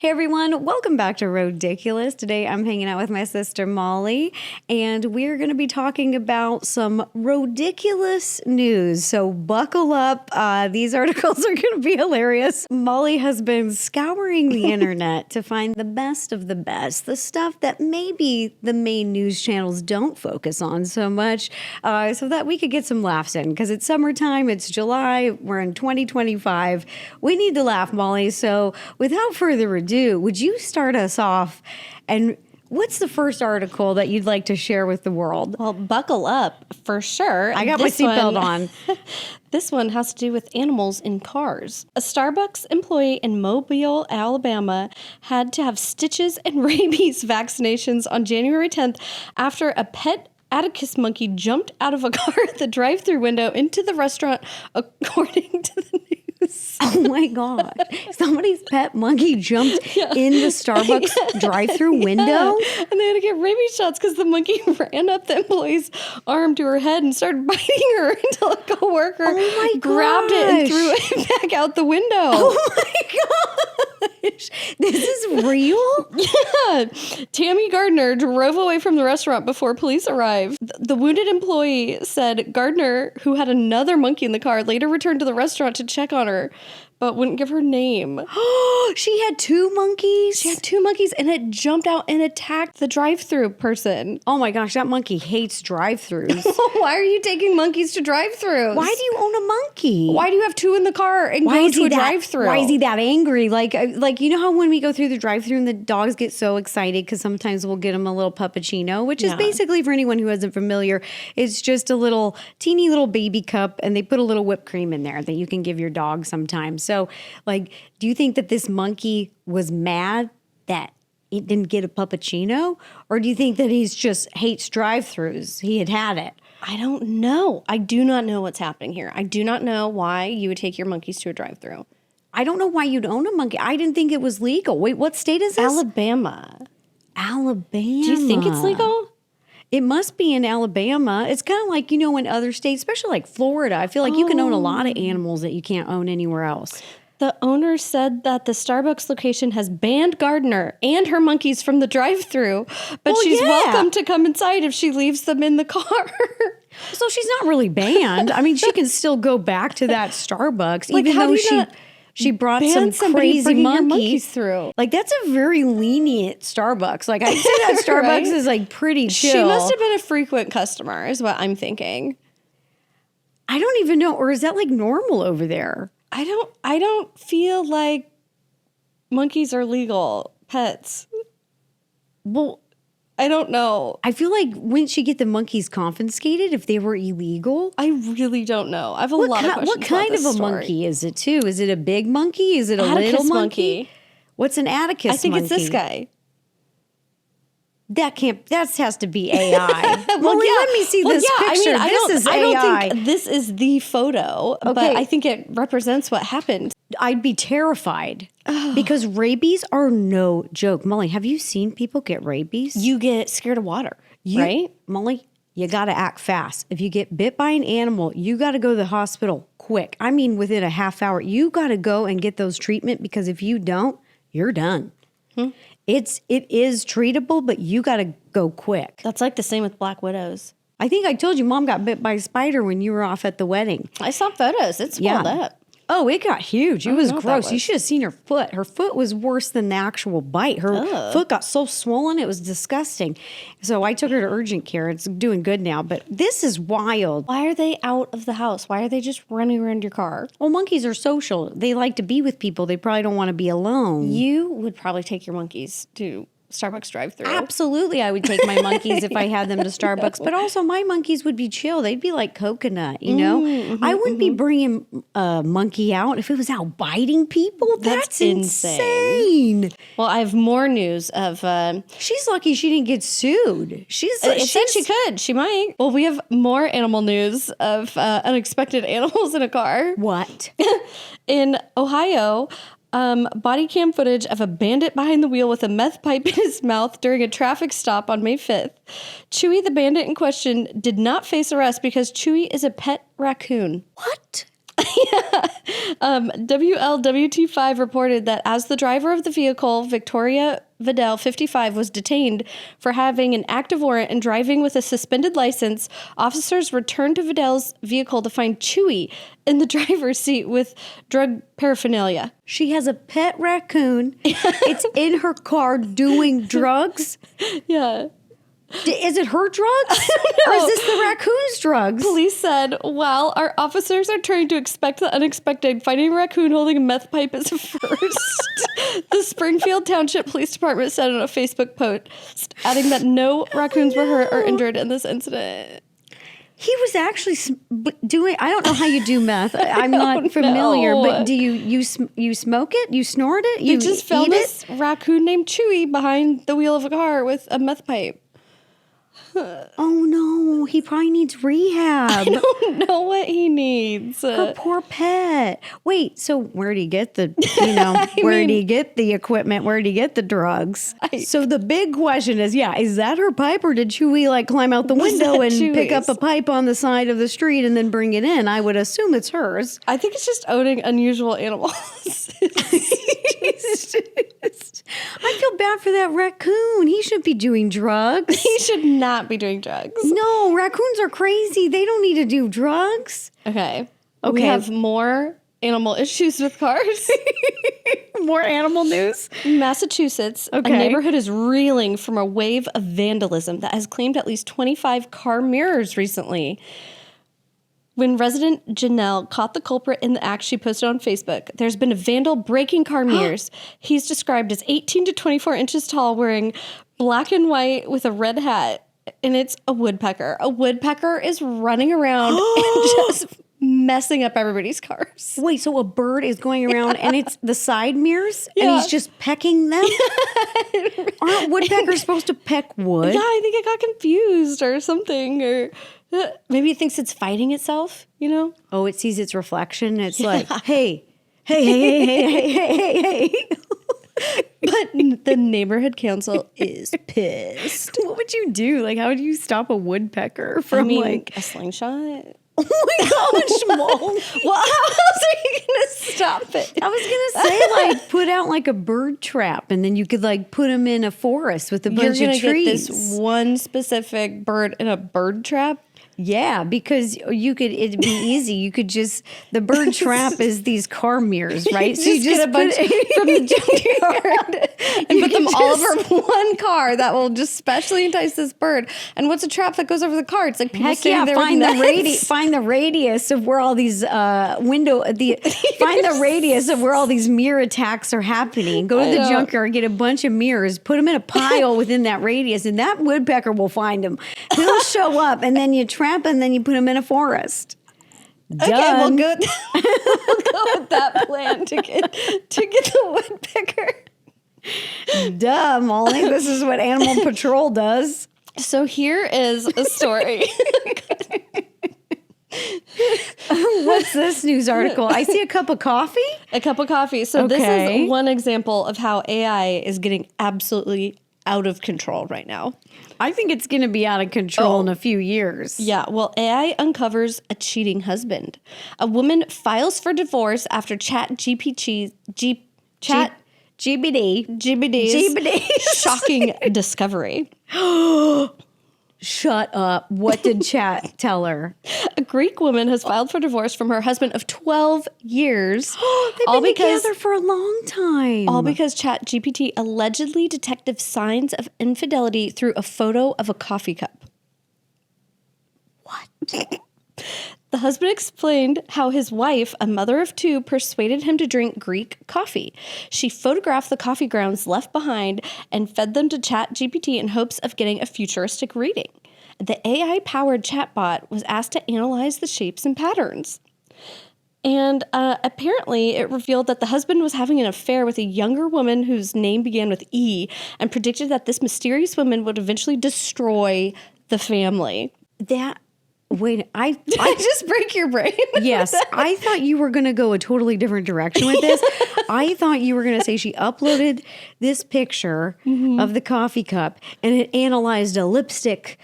everyone, welcome back to Rodiculous. Today I'm hanging out with my sister Molly, and we're going to be talking about some rodiculous news. So buckle up. These articles are going to be hilarious. Molly has been scouring the internet to find the best of the best, the stuff that maybe the main news channels don't focus on so much, so that we could get some laughs in, because it's summertime, it's July, we're in 2025. We need to laugh, Molly. So without further ado, would you start us off? And what's the first article that you'd like to share with the world? Well, buckle up for sure. I got my seatbelt on. This one has to do with animals in cars. A Starbucks employee in Mobile, Alabama, had to have stitches and rabies vaccinations on January 10th after a pet Atticus monkey jumped out of a car at the drive-thru window into the restaurant, according to the news. Oh my God. Somebody's pet monkey jumped in the Starbucks drive-thru window? Yeah. And they had to get rabies shots because the monkey ran up the employee's arm to her head and started biting her until a coworker grabbed it and threw it back out the window. Oh my gosh. This is real? Yeah. Tammy Gardner drove away from the restaurant before police arrived. The wounded employee said Gardner, who had another monkey in the car, later returned to the restaurant to check on her, but wouldn't give her name. She had two monkeys? She had two monkeys, and it jumped out and attacked the drive-thru person. Oh my gosh, that monkey hates drive-thrus. Why are you taking monkeys to drive-thrus? Why do you own a monkey? Why do you have two in the car and go to a drive-thru? Why is he that angry? Like you know how when we go through the drive-thru and the dogs get so excited because sometimes we'll get them a little puppuccino, which is basically, for anyone who isn't familiar, it's just a little teeny little baby cup, and they put a little whipped cream in there that you can give your dog sometimes. So, like, do you think that this monkey was mad that it didn't get a puppuccino? Or do you think that he's just hates drive-thrus? He had it. I don't know. I do not know what's happening here. I do not know why you would take your monkeys to a drive-thru. I don't know why you'd own a monkey. I didn't think it was legal. Wait, what state is this? Alabama. Alabama. Do you think it's legal? It must be in Alabama. It's kind of like, you know, in other states, especially like Florida, I feel like you can own a lot of animals that you can't own anywhere else. The owner said that the Starbucks location has banned Gardner and her monkeys from the drive-thru, but she's welcome to come inside if she leaves them in the car. So she's not really banned. I mean, she can still go back to that Starbucks, even though she brought some crazy monkeys through. Like, that's a very lenient Starbucks. Like, I'd say that Starbucks Right? is like pretty chill. She must have been a frequent customer, is what I'm thinking. I don't even know. Or is that like normal over there? I don't feel like monkeys are legal pets. Well, I don't know. I feel like, wouldn't she get the monkeys confiscated if they were illegal? I really don't know. I have a lot of questions. What kind of a monkey is it too? Is it a big monkey? Is it a little monkey? What's an Atticus monkey? I think it's this guy. That has to be AI. Let me see this picture. I This is AI. I don't think this is the photo, but I think it represents what happened. I'd be terrified because rabies are no joke. Molly, have you seen people get rabies? You get scared of water, right? Molly, you got to act fast. If you get bit by an animal, you got to go to the hospital quick. I mean, within a half hour, you got to go and get those treatment, because if you don't, you're done. It is treatable, but you got to go quick. That's like the same with black widows. I think I told you Mom got bit by a spider when you were off at the wedding. I saw photos. It swelled up. Oh, it got huge. It was gross. You should have seen her foot. Her foot was worse than the actual bite. Her foot got so swollen, it was disgusting. So I took her to urgent care. It's doing good now, but this is wild. Why are they out of the house? Why are they just running around your car? Well, monkeys are social. They like to be with people. They probably don't want to be alone. You would probably take your monkeys to Starbucks drive-thru. Absolutely, I would take my monkeys if I had them to Starbucks. But also, my monkeys would be chill. They'd be like coconut, you know? I wouldn't be bringing a monkey out if it was out biting people. That's insane. Well, I have more news of... she's lucky she didn't get sued. She said she could. She might. Well, we have more animal news of unexpected animals in a car. What? In Ohio... body cam footage of a bandit behind the wheel with a meth pipe in his mouth during a traffic stop on May 5th. Chewy, the bandit in question, did not face arrest because Chewy is a pet raccoon. What? WLWT5 reported that as the driver of the vehicle, Victoria Vidal, 55, was detained for having an active warrant and driving with a suspended license, officers returned to Vidal's vehicle to find Chewy in the driver's seat with drug paraphernalia. She has a pet raccoon. It's in her car doing drugs. Yeah. Is it her drugs? Or is this the raccoon's drugs? Police said, while our officers are trying to expect the unexpected, finding a raccoon holding a meth pipe is a first. The Springfield Township Police Department said on a Facebook post, adding that no raccoons were hurt or injured in this incident. He was actually doing, I don't know how you do meth. I'm not familiar, but do you smoke it? You snort it? You just found this raccoon named Chewy behind the wheel of a car with a meth pipe. Oh no, he probably needs rehab. I don't know what he needs. Her poor pet. Wait, so where did he get the, where did he get the equipment? Where did he get the drugs? So the big question is, is that her pipe, or did Chewy climb out the window and pick up a pipe on the side of the street and then bring it in? I would assume it's hers. I think it's just owning unusual animals. I feel bad for that raccoon. He should be doing drugs. He should not be doing drugs. No, raccoons are crazy. They don't need to do drugs. Okay. We have more animal issues with cars. More animal news. Massachusetts, a neighborhood is reeling from a wave of vandalism that has claimed at least 25 car mirrors recently. When resident Janelle caught the culprit in the act, she posted on Facebook, "There's been a vandal breaking car mirrors. He's described as 18 to 24 inches tall, wearing black and white with a red hat, and it's a woodpecker. A woodpecker is running around and just messing up everybody's cars." Wait, so a bird is going around and it's the side mirrors and he's just pecking them? Aren't woodpeckers supposed to peck wood? Yeah, I think it got confused or something, or maybe it thinks it's fighting itself, Oh, it sees its reflection. It's like, hey. But the neighborhood council is pissed. What would you do? How would you stop a woodpecker from a slingshot? Oh my gosh, Molly. Well, how else are you going to stop it? I was going to say, put out a bird trap, and then you could put them in a forest with a bunch of trees. You're going to get this one specific bird in a bird trap? Yeah, because it'd be easy. You could the bird trap is these car mirrors, right? So you just get a bunch from the junkyard and put them all over one car that will just specially entice this bird. And what's a trap that goes over the car? It's people standing there find with nets. Find the radius of where all these find the radius of where all these mirror attacks are happening. Go to the junkyard, get a bunch of mirrors, put them in a pile within that radius, and that woodpecker will find them. He'll show up, and then you trap, and then you put them in a forest. Done. Okay, we'll go with that plan to get the woodpecker. Duh, Molly. This is what Animal Patrol does. So here is a story. What's this news article? I see a cup of coffee. A cup of coffee. So this is one example of how AI is getting absolutely out of control right now. I think it's going to be out of control in a few years. Yeah, well, AI uncovers a cheating husband. A woman files for divorce after GPT's shocking discovery. Shut up. What did Chat tell her? A Greek woman has filed for divorce from her husband of 12 years. They've been together for a long time. All because ChatGPT allegedly detected signs of infidelity through a photo of a coffee cup. What? The husband explained how his wife, a mother of two, persuaded him to drink Greek coffee. She photographed the coffee grounds left behind and fed them to ChatGPT in hopes of getting a futuristic reading. The AI-powered chatbot was asked to analyze the shapes and patterns. And apparently it revealed that the husband was having an affair with a younger woman whose name began with E, and predicted that this mysterious woman would eventually destroy the family. Wait, I just break your brain? Yes, I thought you were going to go a totally different direction with this. I thought you were going to say she uploaded this picture of the coffee cup and it analyzed a lipstick,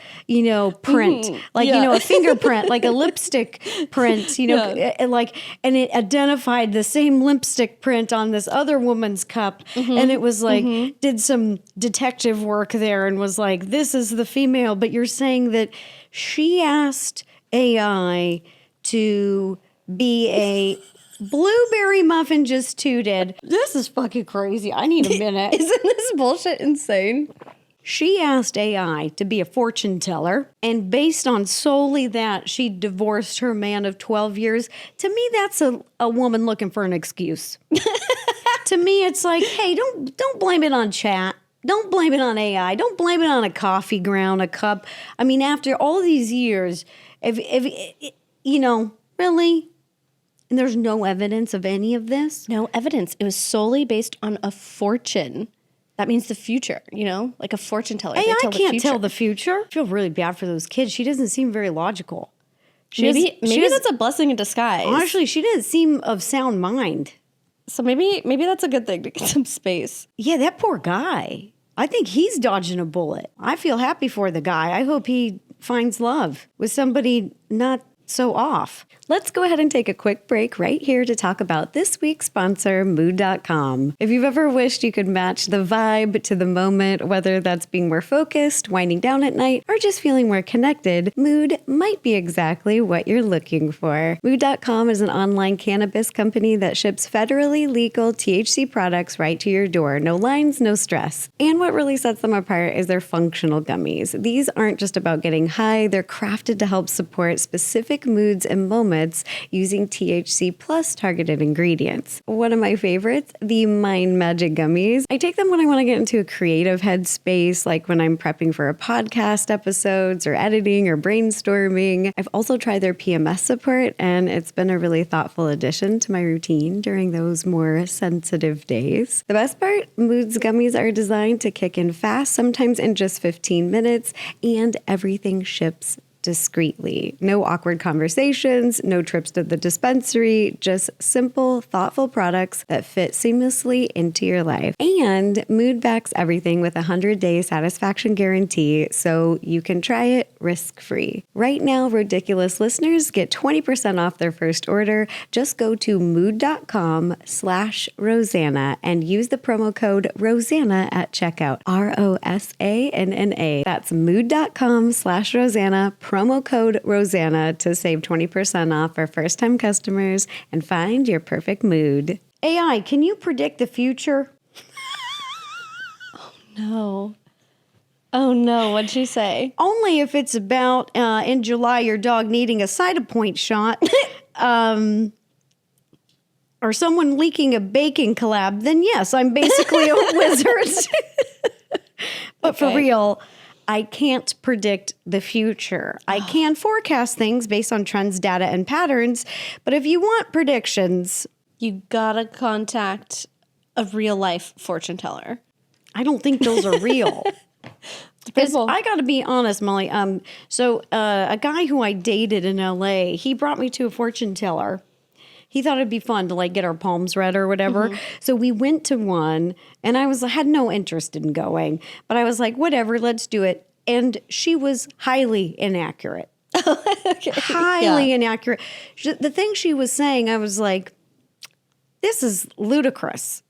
print, like, a fingerprint, like a lipstick print, and it identified the same lipstick print on this other woman's cup. And it was like, did some detective work there and was like, this is the female. But you're saying that she asked AI to be a blueberry muffin just tooted. This is fucking crazy. I need a minute. Isn't this bullshit insane? She asked AI to be a fortune teller, and based on solely that, she divorced her man of 12 years. To me, that's a woman looking for an excuse. To me, it's like, hey, don't blame it on chat. Don't blame it on AI. Don't blame it on a coffee ground, a cup. I mean, after all these years, if really? And there's no evidence of any of this? No evidence. It was solely based on a fortune. That means the future, like a fortune teller. AI can't tell the future. I feel really bad for those kids. She doesn't seem very logical. Maybe that's a blessing in disguise. Honestly, she didn't seem of sound mind. So maybe that's a good thing to get some space. Yeah, that poor guy. I think he's dodging a bullet. I feel happy for the guy. I hope he finds love with somebody not so off. Let's go ahead and take a quick break right here to talk about this week's sponsor, Mood.com. If you've ever wished you could match the vibe to the moment, whether that's being more focused, winding down at night, or just feeling more connected, Mood might be exactly what you're looking for. Mood.com is an online cannabis company that ships federally legal THC products right to your door. No lines, no stress. And what really sets them apart is their functional gummies. These aren't just about getting high, they're crafted to help support specific moods and moments using THC plus targeted ingredients. One of my favorites, the Mind Magic Gummies. I take them when I want to get into a creative headspace, like when I'm prepping for a podcast episodes or editing or brainstorming. I've also tried their PMS support, and it's been a really thoughtful addition to my routine during those more sensitive days. The best part, Moods gummies are designed to kick in fast, sometimes in just 15 minutes, and everything ships discreetly. No awkward conversations, no trips to the dispensary, just simple, thoughtful products that fit seamlessly into your life. And Mood backs everything with a 100-day satisfaction guarantee, so you can try it risk-free. Right now, Rodiculous listeners get 20% off their first order. Just go to mood.com/Rosanna and use the promo code Rosanna at checkout. ROSANNA. That's mood.com/Rosanna. Promo code Rosanna to save 20% off for first-time customers and find your perfect mood. AI, can you predict the future? No. Oh no, what'd she say? Only if it's about, in July, your dog needing a Cytopoint shot, or someone leaking a baking collab, then yes, I'm basically a wizard. But for real, I can't predict the future. I can forecast things based on trends, data, and patterns. But if you want predictions, you gotta contact a real life fortune teller. I don't think those are real. Because I got to be honest, Molly. So a guy who I dated in LA, he brought me to a fortune teller. He thought it'd be fun to get our palms read or whatever. Mm-hmm. So we went to one, and I had no interest in going, but I was like, whatever, let's do it. And she was highly inaccurate. Okay. Highly inaccurate. The thing she was saying, I was like, this is ludicrous.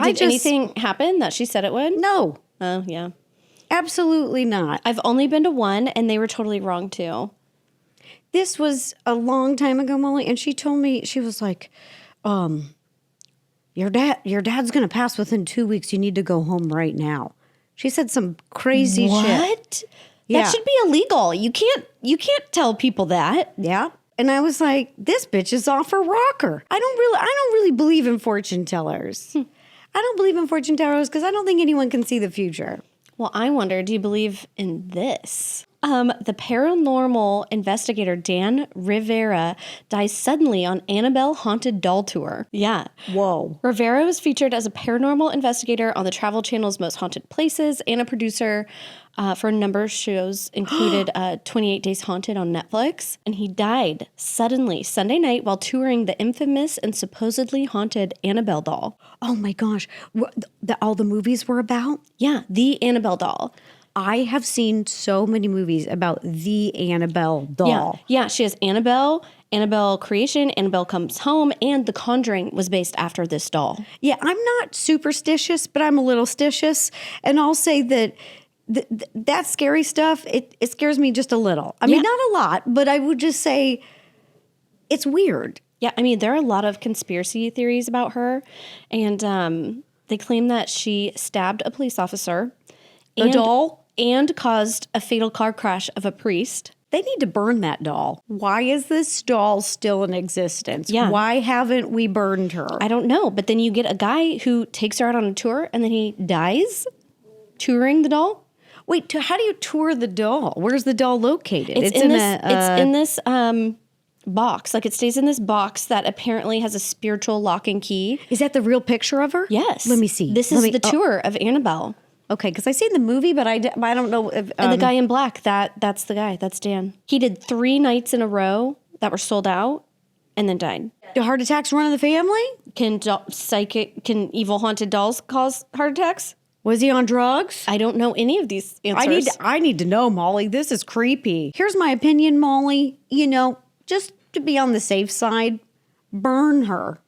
Did anything happen that she said it would? No. Oh, yeah. Absolutely not. I've only been to one, and they were totally wrong, too. This was a long time ago, Molly, and she told me, she was like, your dad's going to pass within 2 weeks. You need to go home right now. She said some crazy shit. What? Yeah. That should be illegal. You can't tell people that. Yeah. And I was like, this bitch is off her rocker. I don't really believe in fortune tellers. I don't believe in fortune tellers because I don't think anyone can see the future. Well, I wonder, do you believe in this? The paranormal investigator Dan Rivera dies suddenly on Annabelle Haunted Doll Tour. Yeah. Whoa. Rivera was featured as a paranormal investigator on the Travel Channel's Most Haunted Places and a producer for a number of shows, included 28 Days Haunted on Netflix. And he died suddenly Sunday night while touring the infamous and supposedly haunted Annabelle doll. Oh my gosh. All the movies were about? Yeah, the Annabelle doll. I have seen so many movies about the Annabelle doll. Yeah, she has Annabelle, Annabelle Creation, Annabelle Comes Home, and The Conjuring was based after this doll. Yeah, I'm not superstitious, but I'm a little stitious. And I'll say that that scary stuff, it scares me just a little. I mean, not a lot, but I would just say it's weird. Yeah, I mean, there are a lot of conspiracy theories about her. And they claim that she stabbed a police officer. A doll? And caused a fatal car crash of a priest. They need to burn that doll. Why is this doll still in existence? Yeah. Why haven't we burned her? I don't know. But then you get a guy who takes her out on a tour and then he dies touring the doll. Wait, how do you tour the doll? Where's the doll located? It's in this box. Like, it stays in this box that apparently has a spiritual lock and key. Is that the real picture of her? Yes. Let me see. This is the tour of Annabelle. Okay, because I seen the movie, but I don't know if... And the guy in black, that's the guy. That's Dan. He did 3 nights in a row that were sold out and then died. Do heart attacks run in the family? Can evil haunted dolls cause heart attacks? Was he on drugs? I don't know any of these answers. I need to know, Molly. This is creepy. Here's my opinion, Molly. You know, just to be on the safe side, burn her.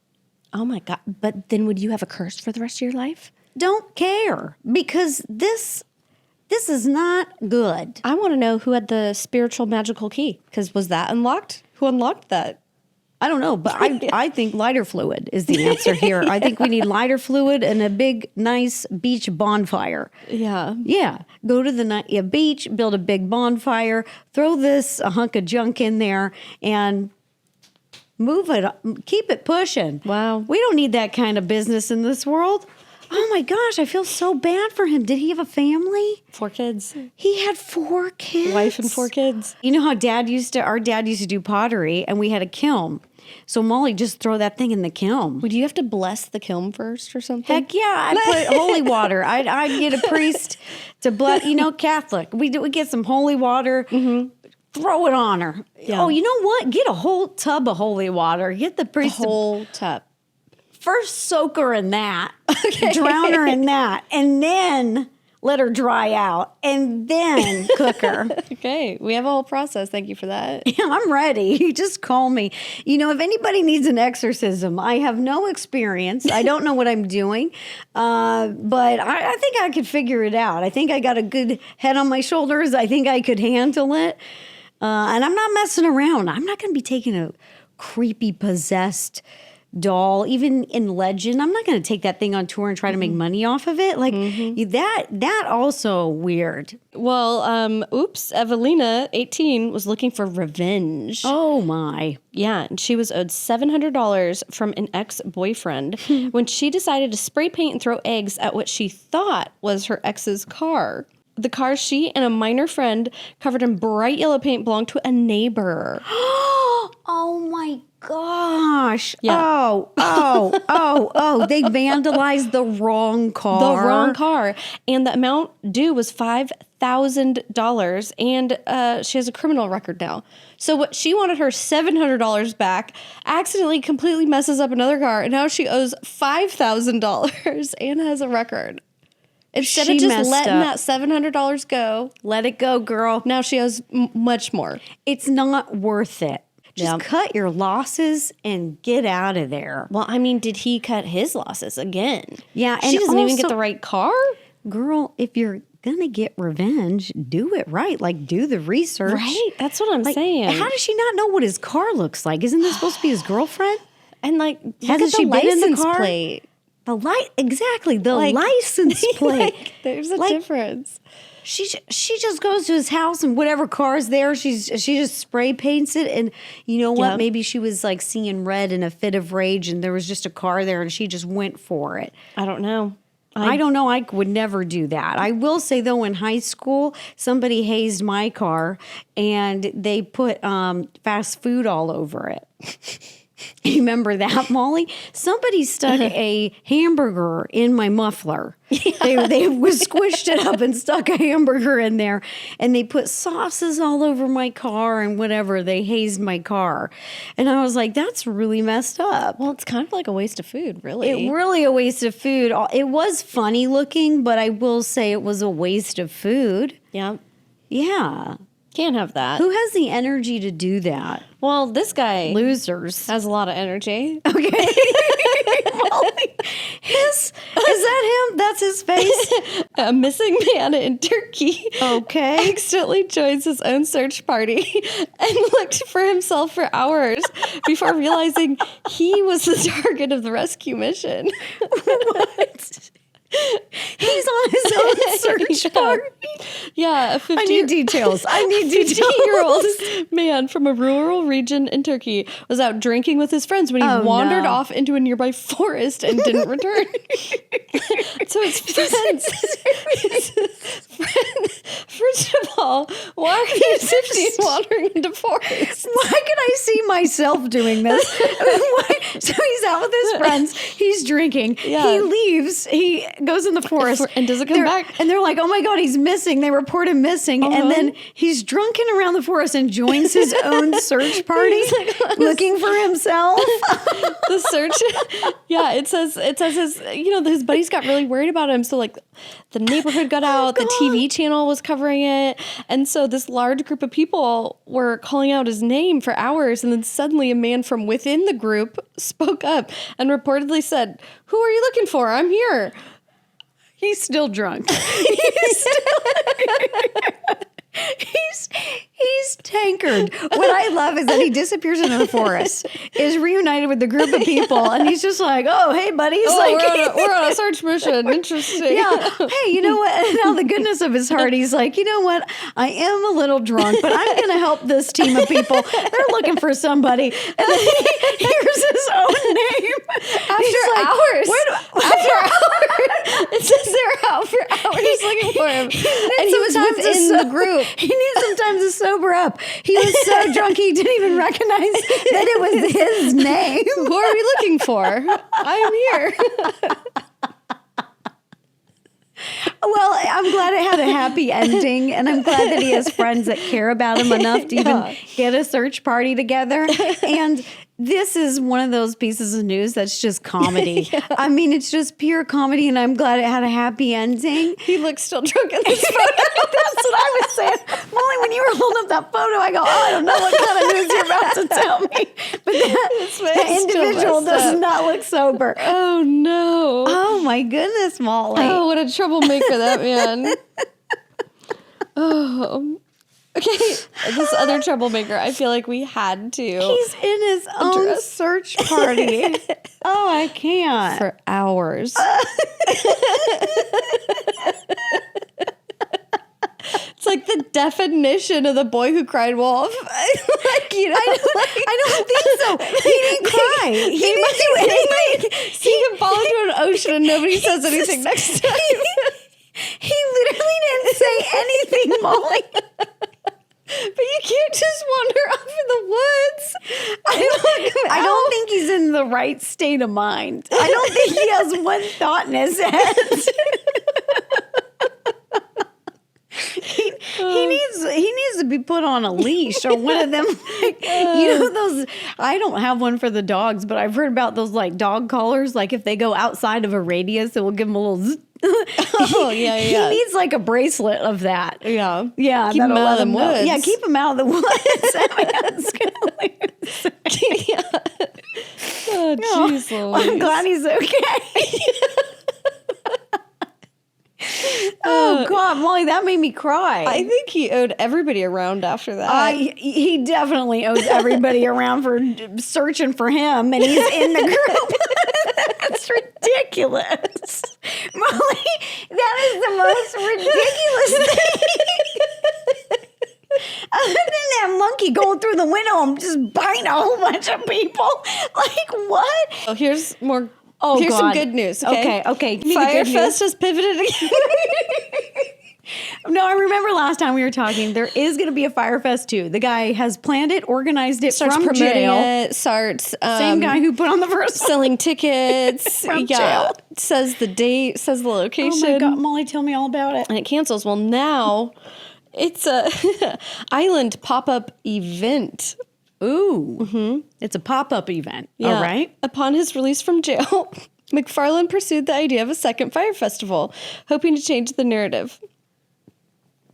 Oh my God. But then would you have a curse for the rest of your life? Don't care, because this is not good. I want to know who had the spiritual magical key, because was that unlocked? Who unlocked that? I don't know, but I think lighter fluid is the answer here. I think we need lighter fluid and a big, nice beach bonfire. Yeah. Yeah. Go to the beach, build a big bonfire, throw a hunk of junk in there, and move it, keep it pushing. Wow. We don't need that kind of business in this world. Oh my gosh, I feel so bad for him. Did he have a family? 4 kids. He had 4 kids. Wife and 4 kids. You know how our dad used to do pottery, and we had a kiln. So Molly, just throw that thing in the kiln. Would you have to bless the kiln first or something? Heck yeah, I'd put holy water. I'd get a priest to bless, Catholic. We get some holy water. Mm-hmm. Throw it on her. Yeah. Oh, you know what? Get a whole tub of holy water. Get the priest. The whole tub. First soak her in that, drown her in that, and then let her dry out, and then cook her. Okay, we have a whole process. Thank you for that. Yeah, I'm ready. Just call me. If anybody needs an exorcism, I have no experience. I don't know what I'm doing, but I think I could figure it out. I think I got a good head on my shoulders. I think I could handle it, and I'm not messing around. I'm not going to be taking a creepy, possessed doll, even in legend. I'm not going to take that thing on tour and try to make money off of it. Like that also weird. Well, Evelina, 18, was looking for revenge. Oh my. Yeah, and she was owed $700 from an ex-boyfriend when she decided to spray paint and throw eggs at what she thought was her ex's car. The car she and a minor friend covered in bright yellow paint belonged to a neighbor. Oh my gosh. Yeah. Oh. They vandalized the wrong car. The wrong car. And the amount due was $5,000. And she has a criminal record now. So what she wanted her $700 back, accidentally completely messes up another car. And now she owes $5,000 and has a record. Instead of just letting that $700 go. Let it go, girl. Now she owes much more. It's not worth it. Just cut your losses and get out of there. Well, I mean, did he cut his losses again? Yeah. She doesn't even get the right car? Girl, if you're going to get revenge, do it right. Like, do the research. Right? That's what I'm saying. How does she not know what his car looks like? Isn't this supposed to be his girlfriend? And hasn't she been in the car? Plate. Exactly, the license plate. There's a difference. She just goes to his house and whatever car's there, she just spray paints it. And you know what? Yep. Maybe she was seeing red in a fit of rage and there was just a car there and she just went for it. I don't know. I don't know. I would never do that. I will say, though, in high school, somebody hazed my car and they put fast food all over it. You remember that, Molly? Somebody stuck a hamburger in my muffler. They squished it up and stuck a hamburger in there, and they put sauces all over my car and whatever. They hazed my car. And I was like, that's really messed up. Well, it's kind of like a waste of food, really. It really a waste of food. It was funny looking, but I will say it was a waste of food. Yeah. Yeah. Can't have that. Who has the energy to do that? Well, this guy Losers. has a lot of energy. Okay. Molly, is that him? That's his face? A missing man in Turkey Okay. accidentally joins his own search party and looked for himself for hours before realizing he was the target of the rescue mission. What? He's on his own search party. Yeah, a I need details. I need details. 15-year-old man from a rural region in Turkey was out drinking with his friends when he wandered off into a nearby forest and didn't return. So his friends, first of all, why are you 15 wandering into forests? Why can I see myself doing this? So he's out with his friends. He's drinking. Yeah. He leaves. He goes in the forest. And doesn't come back. And they're like, oh my God, he's missing. They report him missing. And then he's drunken around the forest and joins his own search party looking for himself. The search, yeah, it says his buddies got really worried about him. So like the neighborhood got out, the TV channel was covering it. And so this large group of people were calling out his name for hours. And then suddenly a man from within the group spoke up and reportedly said, "Who are you looking for? I'm here." He's still drunk. He's tankered. What I love is that he disappears into the forest, is reunited with the group of people, and he's just like, "Oh, hey, buddy." He's like, we're on a search mission. Interesting. Yeah. Hey, you know what? And out of the goodness of his heart, he's like, you know what? I am a little drunk, but I'm going to help this team of people. They're looking for somebody. And then he hears his own name. After hours. After hours. It says they're out for hours looking for him. And he was within the group. He needs some time to sober up. He was so drunk he didn't even recognize that it was his name. Who are we looking for? I am here. Well, I'm glad it had a happy ending, and I'm glad that he has friends that care about him enough to even get a search party together. And this is one of those pieces of news that's just comedy. I mean, it's just pure comedy, and I'm glad it had a happy ending. He looks still drunk in this photo. That's what I was saying. Molly, when you were holding up that photo, I go, I don't know what kind of news you're about to tell me. But that individual does not look sober. Oh, no. Oh, my goodness, Molly. Oh, what a troublemaker that man. Oh. Okay, this other troublemaker, I feel like we had to. He's in his own search party. Oh, I can't. For hours. It's like the definition of the boy who cried wolf. Like, you know, I don't think so. He didn't cry. He didn't do anything. He can fall into an ocean and nobody says anything next time. He literally didn't say anything, Molly. But you can't just wander off in the woods. I don't think he's in the right state of mind. I don't think he has one thought in his head. He needs to be put on a leash or one of them, like, you know, those. I don't have one for the dogs, but I've heard about those like dog collars. Like if they go outside of a radius, it will give them a little. Oh, yeah. He needs like a bracelet of that. Yeah. Yeah. Keep him out of the woods. Yeah, keep him out of the woods. Yeah. Oh, jeez, well, I'm glad he's okay. Oh, God, Molly, that made me cry. I think he owed everybody around after that. He definitely owes everybody around for searching for him, and he's in the group. That's ridiculous. Molly, that is the most ridiculous thing. Other than that monkey going through the window and just biting a whole bunch of people. Like, what? Oh, here's more Oh, Here's some God. good news. Okay. Okay. Give me the Fyre good news. Fest has pivoted again. No, I remember last time we were talking, there is going to be a Fyre Fest too. The guy has planned it, organized it Starts from promoting jail. it. Starts Same guy who put on the first one. selling tickets. From jail. Says the date. Says the Oh location. my God, Molly, tell me all about it. And it cancels. Well, now it's a island pop-up event. Ooh. It's a pop-up event. Yeah. All right. Upon his release from jail, McFarlane pursued the idea of a second Fyre Festival, hoping to change the narrative.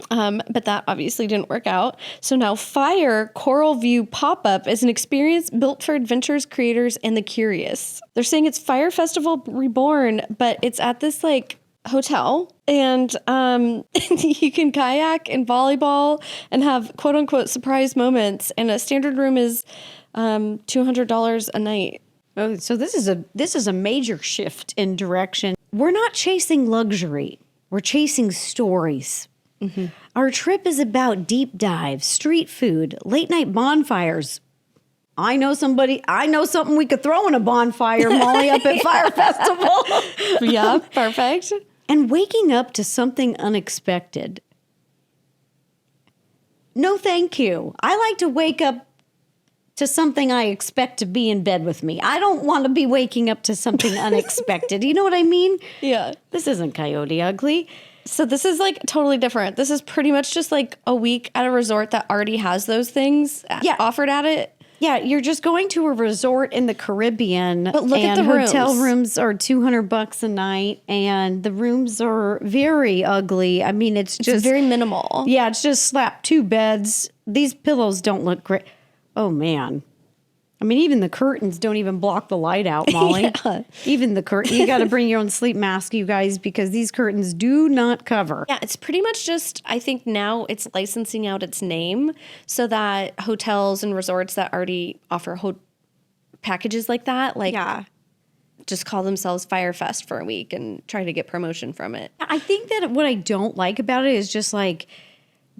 But that obviously didn't work out. So now Fyre Coral View Pop-Up is an experience built for adventurers, creators, and the curious. They're saying it's Fyre Festival Reborn, but it's at this like hotel, and you can kayak and volleyball and have quote unquote surprise moments. And a standard room is $200 a night. Oh, so this is a major shift in direction. We're not chasing luxury. We're chasing stories. Mm-hmm. Our trip is about deep dives, street food, late night bonfires. I know something we could throw in a bonfire, Molly, up at Fyre Festival. Yeah, perfect. And waking up to something unexpected. No, thank you. I like to wake up to something I expect to be in bed with me. I don't want to be waking up to something unexpected. You know what I mean? Yeah. This isn't Coyote Ugly. So this is like totally different. This is pretty much just like a week at a resort that already has those things offered at it. Yeah, you're just going to a resort in the Caribbean. But look at and the hotel rooms. rooms are $200 a night, and the rooms are very ugly. I mean, it's just very minimal. Yeah, it's just slap two beds. These pillows don't look great. Oh man. I mean, even the curtains don't even block the light out, Molly. Yeah. Even the curtain. You got to bring your own sleep mask, you guys, because these curtains do not cover. Yeah, it's pretty much just, I think now it's licensing out its name so that hotels and resorts that already offer packages like that, like just call themselves Fyre Fest for a week and try to get promotion from it. I think that what I don't like about it is just like,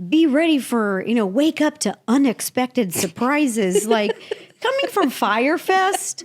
be ready for, wake up to unexpected surprises. Like coming from Fyre Fest,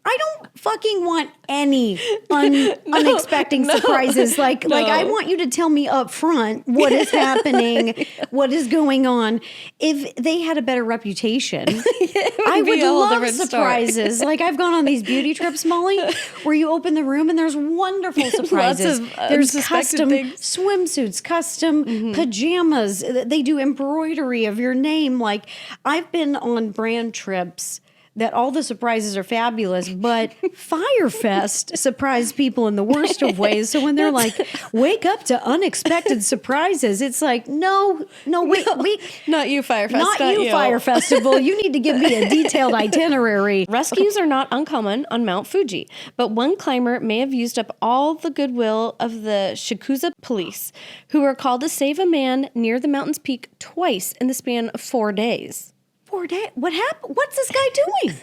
I don't fucking want any unexpected surprises. Like I want you to tell me up front what is happening, what is going on. If they had a better reputation, I would love surprises. Like I've gone on these beauty trips, Molly, where you open the room and there's wonderful surprises. There's custom swimsuits, custom pajamas. They do embroidery of your name. Like I've been on brand trips that all the surprises are fabulous, but Fyre Fest surprised people in the worst of ways. So when they're like, wake up to unexpected surprises, it's like, no, wait. Not you, Fyre Fest. Not you, Fyre Festival. You need to give me a detailed itinerary. Rescues are not uncommon on Mount Fuji, but one climber may have used up all the goodwill of the Shikusa police, who were called to save a man near the mountain's peak twice in the span of 4 days. 4 days? What happened? What's this guy doing?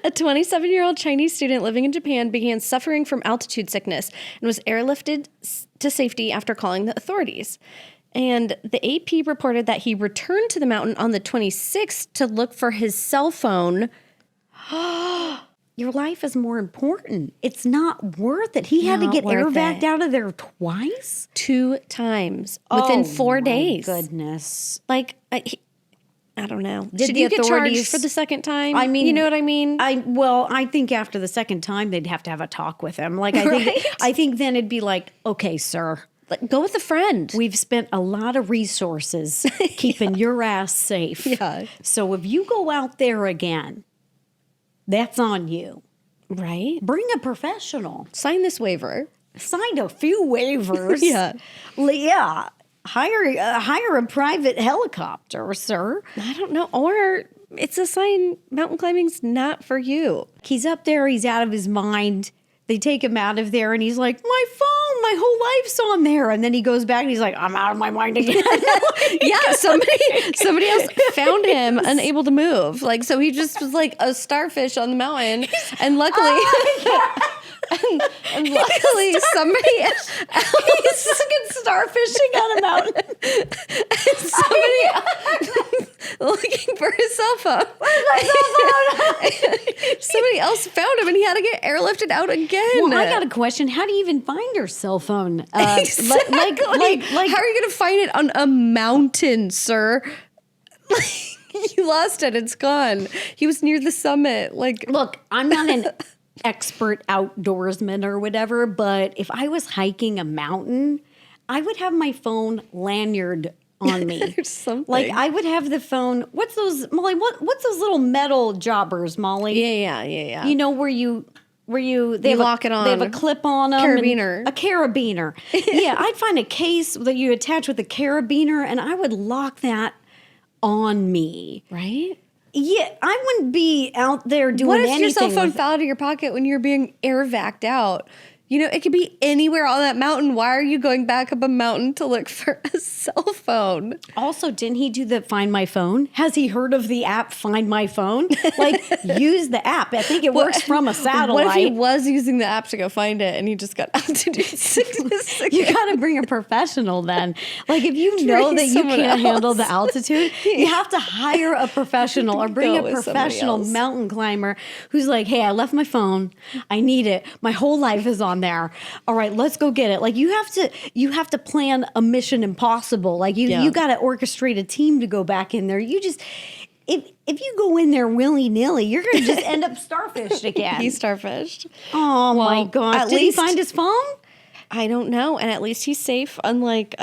A 27-year-old Chinese student living in Japan began suffering from altitude sickness and was airlifted to safety after calling the authorities. And the AP reported that he returned to the mountain on the 26th to look for his cell phone. Your life is more important. It's not worth it. He had to get airvacked out of there twice? 2 times within 4 days. Goodness. Like, I don't know. Did Should the you get charged authorities- for the second time? I mean, you know what I mean? I think after the second time, they'd have to have a talk with him. Like, I think then it'd be like, okay, sir. Like, go with a friend. We've spent a lot of resources keeping your ass safe. Yeah. So if you go out there again, that's on you. Right? Bring a professional. Sign this waiver. Signed a few waivers. Yeah. Yeah. Hire a private helicopter, sir. I don't know. Or it's a sign mountain climbing's not for you. He's up there. He's out of his mind. They take him out of there and he's like, my phone, my whole life's on there. And then he goes back and he's like, I'm out of my mind again. Yeah, somebody else found him unable to move. Like, so he just was like a starfish on the mountain. And luckily, And luckily somebody else, He's fucking starfishing on a mountain. somebody looking for his cell phone. Somebody else found him and he had to get airlifted out again. Well, I got a question. How do you even find your cell phone? Exactly. How are you going to find it on a mountain, sir? You lost it. It's gone. He was near the summit. Look, I'm not an expert outdoorsman or whatever, but if I was hiking a mountain, I would have my phone lanyard on me. There's something. Like I would have the phone. What's those, Molly? What's those little metal jobbers, Molly? Yeah. You know where you lock it on. They have a clip on them. Carabiner. A carabiner. Yeah, I'd find a case that you attach with a carabiner, and I would lock that on me. Right? Yeah, I wouldn't be out there doing What if anything. your cell phone with- fell out of your pocket when you're being air vac'd out? You know, it could be anywhere on that mountain. Why are you going back up a mountain to look for a cell phone? Also, didn't he do the Find My Phone? Has he heard of the app Find My Phone? Like, use the app. I think it works from a satellite. What if he was using the app to go find it and he just got altitude sickness? You got to bring a professional then. Like, if you know that you someone can't handle else. the altitude, you have to hire a professional or bring Go a with somebody professional else. mountain climber who's like, hey, I left my phone. I need it. My whole life is on there. All right, let's go get it. Like, you have to plan a mission impossible. Like, you got to orchestrate a team to go back in there. You just, if you go in there willy-nilly, you're going to just end up starfished again. He's starfished. Oh, my gosh. Did he find his phone? I don't know. And at least he's safe, unlike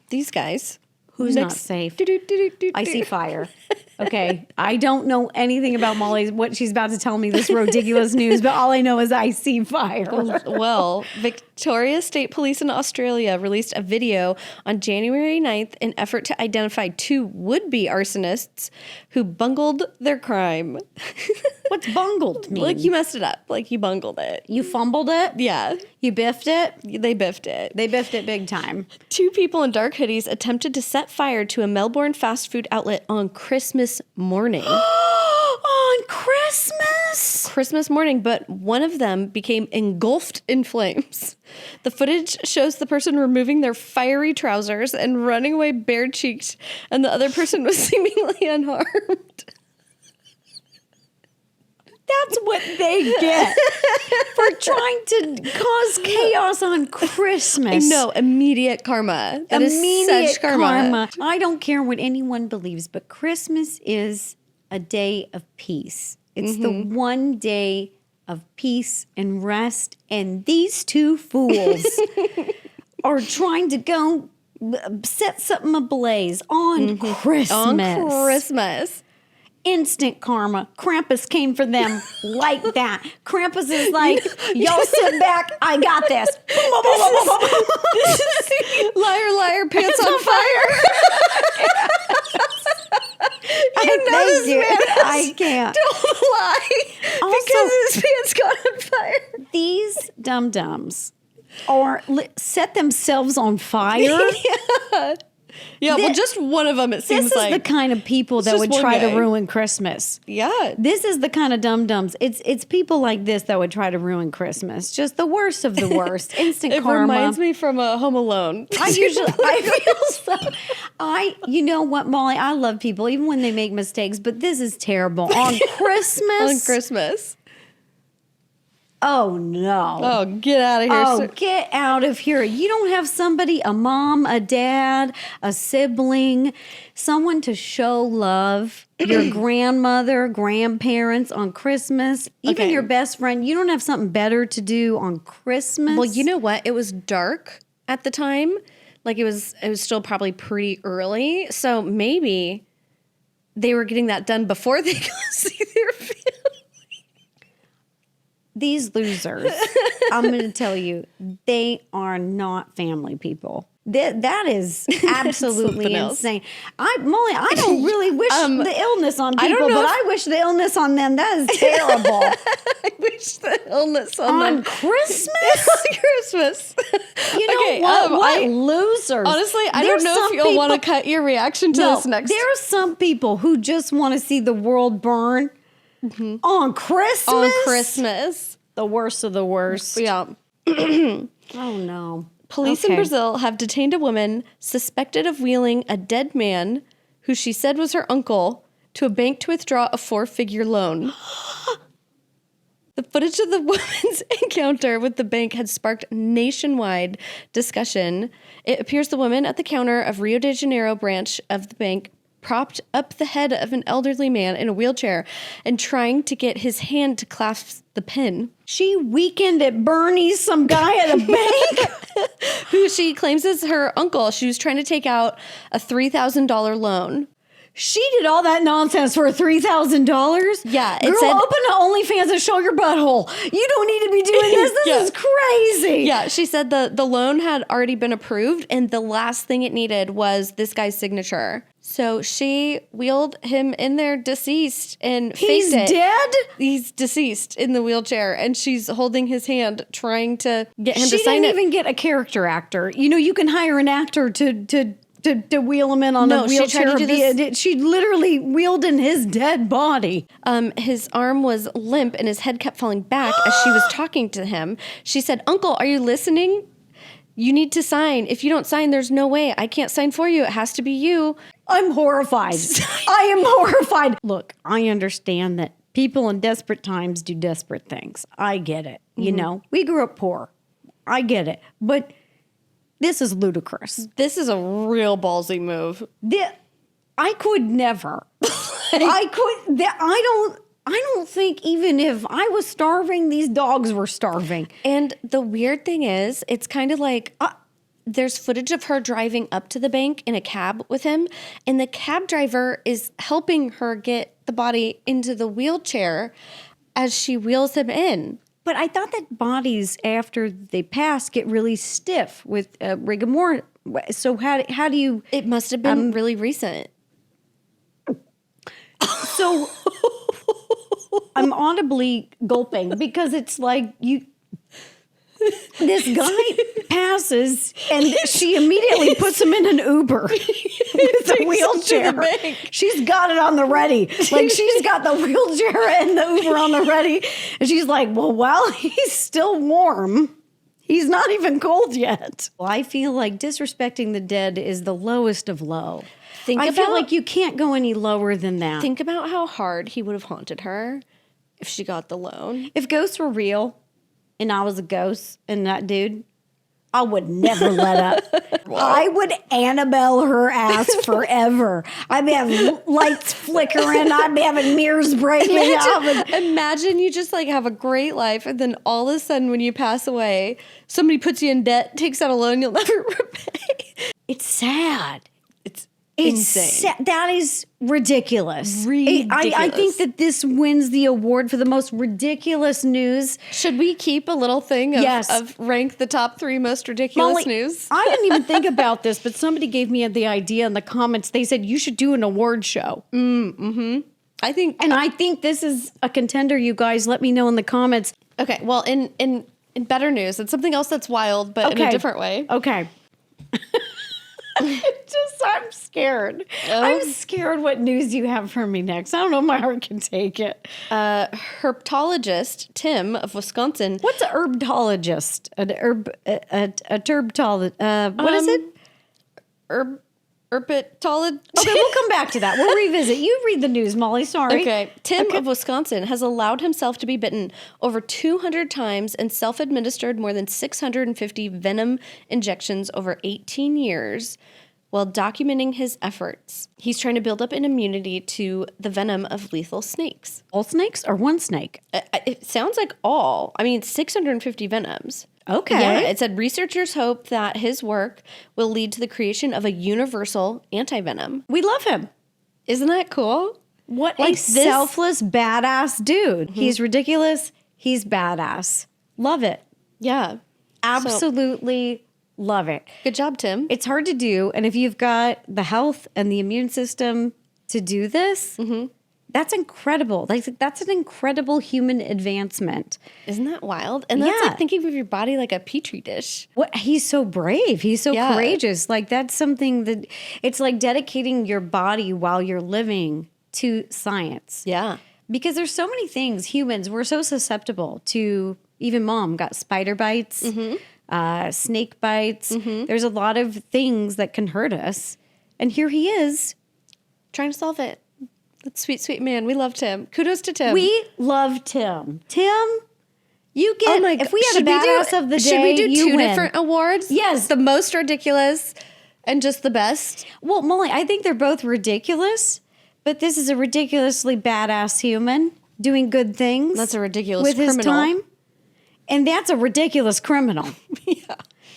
these guys. Who's not safe? I see fire. Okay. I don't know anything about Molly's, what she's about to tell me, this ridiculous news, but all I know is I see fire. Well, Victoria State Police in Australia released a video on January 9th in effort to identify 2 would-be arsonists who bungled their crime. What's bungled mean? Like you messed it up. Like you bungled it. You fumbled it? Yeah. You biffed it? They biffed it. They biffed it big time. 2 people in dark hoodies attempted to set fire to a Melbourne fast food outlet on Christmas morning. On Christmas? Christmas morning, but one of them became engulfed in flames. The footage shows the person removing their fiery trousers and running away bare-cheeked, and the other person was seemingly unharmed. That's what they get for trying to cause chaos on Christmas. No, immediate karma. That is Immediate such karma. I don't care what anyone believes, but Christmas is a day of peace. It's the one day of peace and rest, and these 2 fools are trying to go set something ablaze on Christmas. On Christmas. Instant karma. Krampus came for them like that. Krampus is like, y'all sit back, I got this. Liar, liar, pants on fire. I can't. Don't lie. Because his pants got on fire. These dum-dums set themselves on fire. Yeah, well, just one of them, it seems This is like. the kind of people that just would one try guy. to ruin Christmas. Yeah. This is the kind of dum-dums. It's people like this that would try to ruin Christmas. Just the worst of the worst. Instant It karma. reminds me from Home Alone. I feel so. You know what, Molly? I love people, even when they make mistakes, but this is terrible. On Christmas? On Christmas. Oh, no. Oh, get out of here. Oh, get out of here. You don't have somebody, a mom, a dad, a sibling, someone to show love, your grandmother, grandparents on Christmas, even Okay. your best friend. You don't have something better to do on Christmas? Well, you know what? It was dark at the time. Like it was still probably pretty early. So maybe they were getting that done before they go see their family. These losers, I'm going to tell you, they are not family people. That is absolutely Something else. insane. Molly, I don't really wish the illness on people, but I wish the illness on them. That is terrible. I wish the illness on them. Christmas? On Christmas. You know what losers. Honestly, I don't know if you'll want to cut your reaction to this next. There are some people who just want to see the world burn on Christmas. On Christmas. The worst of the worst. Yeah. Oh, no. Police in Brazil have detained a woman suspected of wheeling a dead man who she said was her uncle to a bank to withdraw a 4-figure loan. The footage of the woman's encounter with the bank had sparked nationwide discussion. It appears the woman at the counter of Rio de Janeiro branch of the bank propped up the head of an elderly man in a wheelchair and trying to get his hand to clasp the pin. She weekend at Bernie's some guy at a bank Who she claims is her uncle. She was trying to take out a $3,000 loan. She did all that nonsense for $3,000? Yeah, it Girl, said- open to OnlyFans and show your butthole. You don't need to be doing this. This Yeah. is crazy. Yeah, she said the loan had already been approved and the last thing it needed was this guy's signature. So she wheeled him in there deceased and He's faked it. dead? He's deceased in the wheelchair and she's holding his hand trying to get him She to sign didn't it. even get a character actor. You know, you can hire an actor to wheel him in on No, a she tried wheelchair. to do this- She literally wheeled in his dead body. His arm was limp and his head kept falling back as she was talking to him. She said, "Uncle, are you listening? You need to sign. If you don't sign, there's no way. I can't sign for you. It has to be you." I'm horrified. I am horrified. Look, I understand that people in desperate times do desperate things. I get it. You know, we grew up poor. I get it. But this is ludicrous. This is a real ballsy move. I could never. I don't think even if I was starving, these dogs were starving. And the weird thing is, it's kind of like there's footage of her driving up to the bank in a cab with him, and the cab driver is helping her get the body into the wheelchair as she wheels him in. But I thought that bodies, after they pass, get really stiff with rigor mortis. So how do you... It must have been really recent. So I'm audibly gulping because it's like this guy passes and she immediately puts him in an Uber with a wheelchair. She's got it on the ready. Like she's got the wheelchair and the Uber on the ready. And she's like, well, he's still warm. He's not even cold yet. Well, I feel like disrespecting the dead is the lowest of low. I feel like you can't go any lower than that. Think about how hard he would have haunted her if she got the loan. If ghosts were real and I was a ghost and that dude, I would never let up. I would Annabelle her ass forever. I'd be having lights flickering. I'd be having mirrors breaking. Imagine you just like have a great life and then all of a sudden when you pass away, somebody puts you in debt, takes out a loan you'll never repay. It's sad. It's insane. That is ridiculous. Ridiculous. I think that this wins the award for the most ridiculous news. Should we keep a little thing of rank the top 3 most ridiculous Molly, news? I didn't even think about this, but somebody gave me the idea in the comments. They said you should do an award show. I think this is a contender, you guys. Let me know in the comments. Okay, well, in better news, it's something else that's wild, but in a different way. Okay. I'm scared. I'm scared what news you have for me next. I don't know if my heart can take it. Herpetologist Tim of Wisconsin. What's a herpetologist? A turbtologist. What is it? Herpetologist. Okay, we'll come back to that. We'll revisit. You read the news, Molly. Sorry. Okay. Tim of Wisconsin has allowed himself to be bitten over 200 times and self-administered more than 650 venom injections over 18 years while documenting his efforts. He's trying to build up an immunity to the venom of lethal snakes. All snakes or one snake? It sounds like all. I mean, 650 venoms. Okay. Yeah, it said researchers hope that his work will lead to the creation of a universal anti-venom. We love him. Isn't that cool? What a selfless, badass dude. He's ridiculous. He's badass. Love it. Yeah. Absolutely love it. Good job, Tim. It's hard to do. And if you've got the health and the immune system to do this, that's incredible. Like that's an incredible human advancement. Isn't that wild? And that's like thinking of your body like a petri dish. What he's so brave. He's so courageous. Like that's something that it's like dedicating your body while you're living to science. Yeah. Because there's so many things, humans, we're so susceptible to Even Mom got spider bites, snake bites. There's a lot of things that can hurt us. And here he is. Trying to solve it. That sweet, sweet man. We love Tim. Kudos to Tim. We love Tim. Tim, you get, if we had a badass of the day, should we do you two win. different awards? Yes. The most ridiculous and just the best? Well, Molly, I think they're both ridiculous, but this is a ridiculously badass human doing good things. That's a ridiculous with criminal. his time. And that's a ridiculous criminal.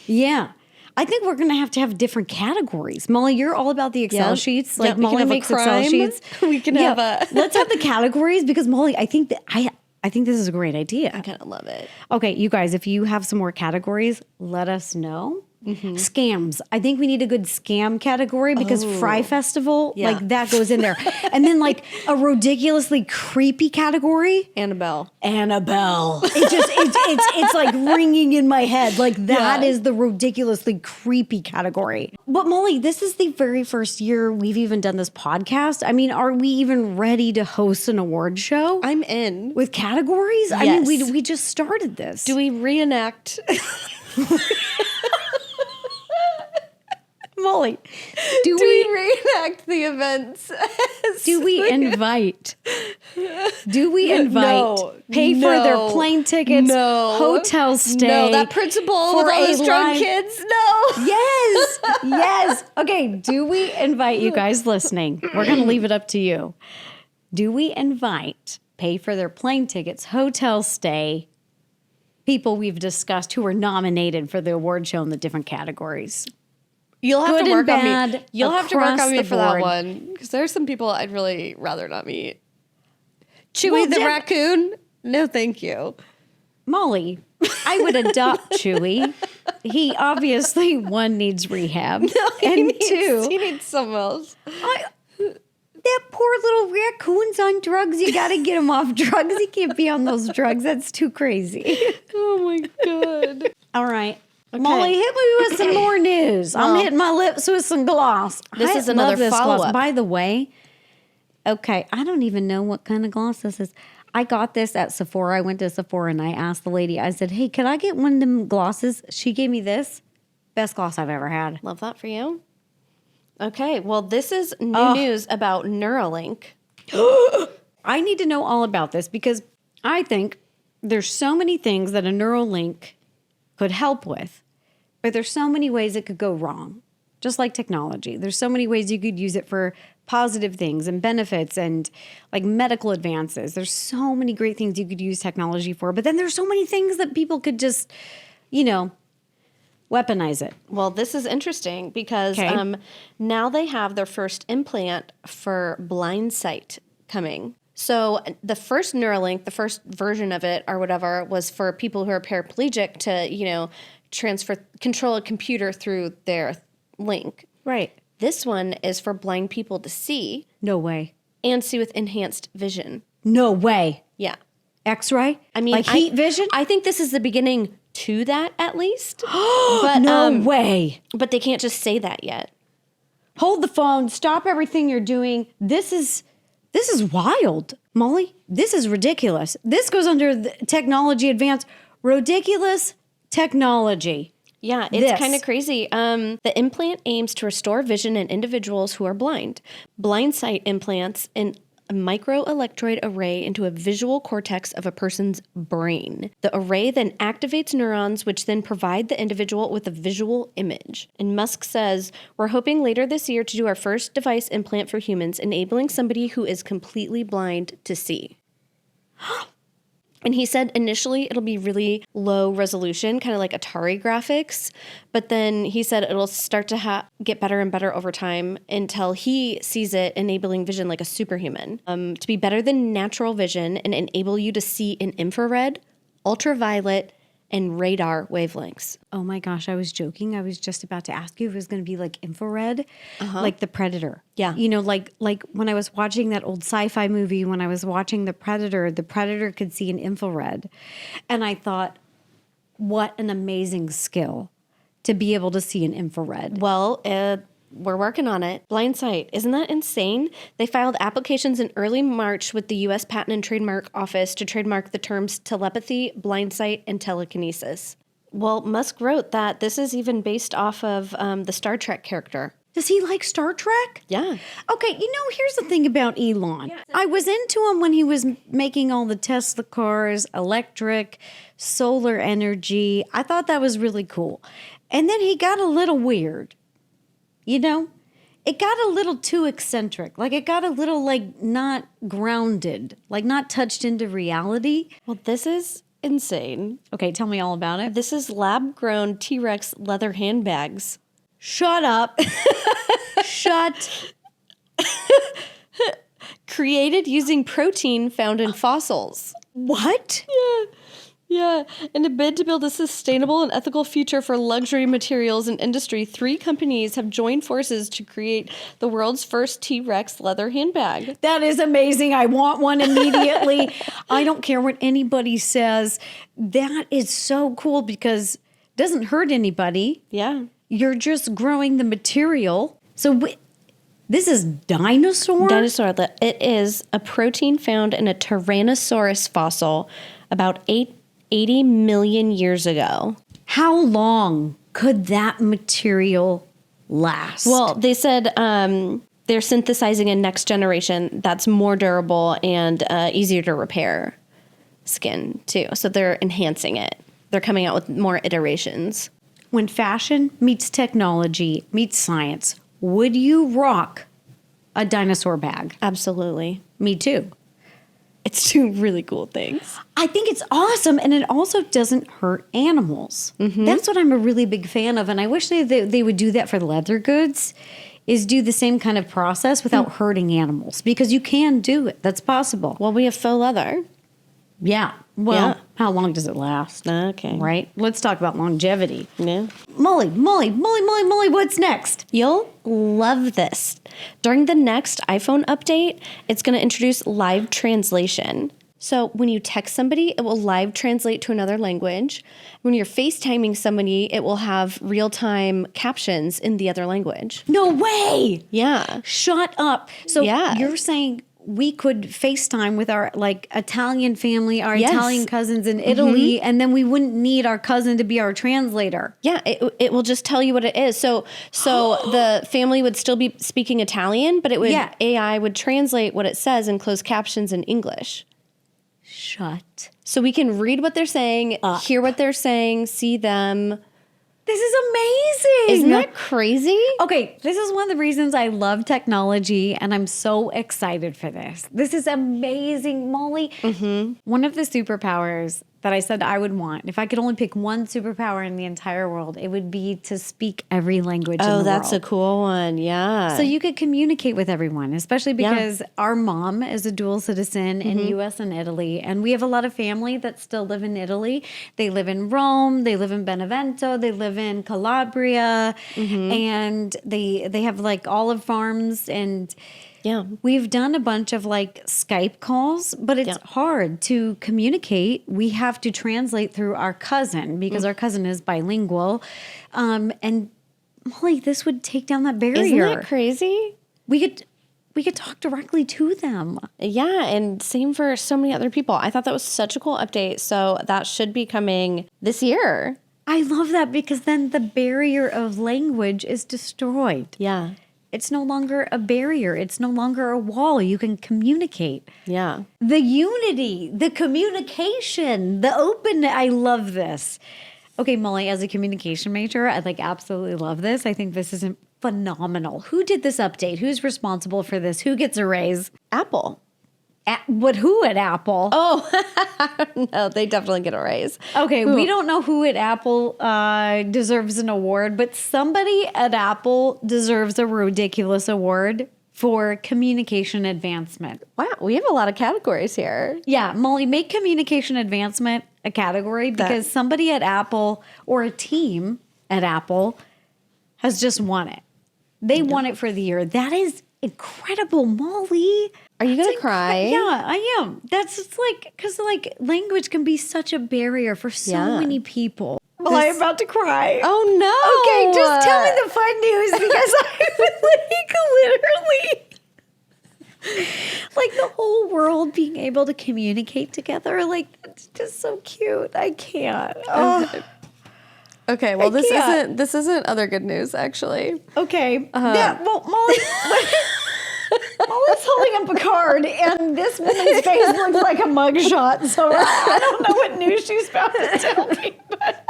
Yeah. I think we're going to have different categories. Molly, you're all about the Excel sheets. Like Molly makes Excel sheets. We can have a... Let's have the categories because Molly, I think this is a great idea. I kind of love it. Okay, you guys, if you have some more categories, let us know. Scams. I think we need a good scam category because Fyre Festival, like that goes in there. And then like a ridiculously creepy category. Annabelle. It's like ringing in my head. Like that is the ridiculously creepy category. But Molly, this is the very first year we've even done this podcast. I mean, are we even ready to host an award show? I'm in. With categories? Yes. I mean, we just started this. Do we reenact? Molly, do we reenact the events? Do we invite? No. Pay for their plane tickets, hotel stay. No, that principal with all those drunk kids. No. Yes. Okay, do we invite you guys listening? We're going to leave it up to you. Do we invite, pay for their plane tickets, hotel stay, people we've discussed who are nominated for the award show in the different categories? You'll have Good to work and on me. bad You'll have to work across on me the for that board. one because there's some people I'd really rather not meet. Chewie Well, the raccoon? No, thank you. Molly, I would adopt Chewy. He obviously, one, needs rehab. He needs someone else. That poor little raccoon's on drugs. You got to get him off drugs. He can't be on those drugs. That's too crazy. Oh my God. All right. Okay. Molly, hit me with some more news. I'm hitting my lips with some gloss. This is another follow-up. By the way, okay, I don't even know what kind of gloss this is. I got this at Sephora. I went to Sephora and I asked the lady, I said, hey, could I get one of them glosses? She gave me this. Best gloss I've ever had. Love that for you. Okay, well, this is new news about Neuralink. I need to know all about this because I think there's so many things that a Neuralink could help with, but there's so many ways it could go wrong. Just like technology, there's so many ways you could use it for positive things and benefits and like medical advances. There's so many great things you could use technology for, but then there's so many things that people could just, weaponize it. Well, this is interesting because now they have their first implant for blind sight coming. So the first Neuralink, the first version of it or whatever, was for people who are paraplegic to, control a computer through their link. Right. This one is for blind people to see. No way. And see with enhanced vision. No way. Yeah. X-ray? I mean, like heat vision? I think this is the beginning to that at least. But no way. But they can't just say that yet. Hold the phone. Stop everything you're doing. This is wild. Molly, this is ridiculous. This goes under the technology advance. Rodiculous technology. Yeah, it's kind of crazy. The implant aims to restore vision in individuals who are blind. Blind sight implants an a microelectrode array into a visual cortex of a person's brain. The array then activates neurons, which then provide the individual with a visual image. And Musk says, we're hoping later this year to do our first device implant for humans, enabling somebody who is completely blind to see. And he said initially it'll be really low resolution, kind of like Atari graphics. But then he said it'll start to get better and better over time until he sees it enabling vision like a superhuman. To be better than natural vision and enable you to see in infrared, ultraviolet, and radar wavelengths. Oh my gosh, I was joking. I was just about to ask you if it was going to be like infrared, like the Predator. Yeah. You know, like when I was watching that old sci-fi movie, when I was watching the Predator could see in infrared. And I thought, what an amazing skill to be able to see in infrared. Well, We're working on it. Blind sight. Isn't that insane? They filed applications in early March with the U.S. Patent and Trademark Office to trademark the terms telepathy, blind sight, and telekinesis. Well, Musk wrote that this is even based off of the Star Trek character. Does he like Star Trek? Yeah. Okay, here's the thing about Elon. I was into him when he was making all the Tesla cars, electric, solar energy. I thought that was really cool. And then he got a little weird. It got a little too eccentric. Like, it got a little, not grounded, not touched into reality. Well, this is insane. Okay, tell me all about it. This is lab-grown T-Rex leather handbags. Shut up. Shut. Created using protein found in fossils. What? Yeah. In a bid to build a sustainable and ethical future for luxury materials and industry, 3 companies have joined forces to create the world's first T-Rex leather handbag. That is amazing. I want one immediately. I don't care what anybody says. That is so cool because it doesn't hurt anybody. Yeah. You're just growing the material. So this is Dinosaur? Dinosaur. It is a protein found in a Tyrannosaurus fossil about 80 million years ago. How long could that material last? Well, they said they're synthesizing a next generation that's more durable and easier to repair skin, too. So they're enhancing it. They're coming out with more iterations. When fashion meets technology meets science, would you rock a dinosaur bag? Absolutely. Me too. It's 2 really cool things. I think it's awesome, and it also doesn't hurt animals. Mm-hmm. That's what I'm a really big fan of, and I wish they would do that for leather goods, is do the same kind of process without hurting animals, because you can do it. That's possible. Well, we have faux leather. Yeah. Well, how long does it last? Okay. Right? Let's talk about longevity. Yeah. Molly, what's next? You'll love this. During the next iPhone update, it's going to introduce live translation. So when you text somebody, it will live translate to another language. When you're FaceTiming somebody, it will have real-time captions in the other language. No way! Yeah. Shut up. So Yeah. you're saying we could FaceTime with our Italian family, our Italian cousins in Italy, and then we wouldn't need our cousin to be our translator. Yeah, it will just tell you what it is. So the family would still be speaking Italian, but AI would translate what it says and close captions in English. Shut. So we can read what they're saying, hear what they're saying, see them. This is amazing. Isn't that crazy? Okay, this is one of the reasons I love technology, and I'm so excited for this. This is amazing, Molly. Mm-hmm. One of the superpowers that I said I would want, if I could only pick one superpower in the entire world, it would be to speak every language in the world. Oh, that's a cool one. Yeah. So you could communicate with everyone, especially because our mom is a dual citizen in U.S. and Italy, and we have a lot of family that still live in Italy. They live in Rome, they live in Benevento, they live in Calabria, and they have olive farms, and we've done a bunch of Skype calls, but it's hard to communicate. We have to translate through our cousin because our cousin is bilingual. And Molly, this would take down that barrier. Isn't that crazy? We could talk directly to them. Yeah, and same for so many other people. I thought that was such a cool update. So that should be coming this year. I love that because then the barrier of language is destroyed. Yeah. It's no longer a barrier. It's no longer a wall. You can communicate. Yeah. The unity, the communication, the openness. I love this. Okay, Molly, as a communication major, I absolutely love this. I think this is phenomenal. Who did this update? Who's responsible for this? Who gets a raise? Apple. But who at Apple? Oh, no, they definitely get a raise. Okay, we don't know who at Apple deserves an award, but somebody at Apple deserves a Rodiculous award for communication advancement. Wow, we have a lot of categories here. Yeah, Molly, make communication advancement a category because somebody at Apple or a team at Apple has just won it. They won it for the year. That is incredible, Molly. Are you going to cry? Yeah, I am. That's just because language can be such a barrier for so many people. Molly, I'm about to cry. Oh, no. Okay, just tell me the fun news because I'm like the whole world being able to communicate together. Like, it's just so cute. I can't. Oh. Okay, well, this isn't other good news, actually. Okay. Yeah, well, Molly, Molly's holding up a card, and this woman's face looks like a mugshot, so I don't know what news she's about to tell me, but...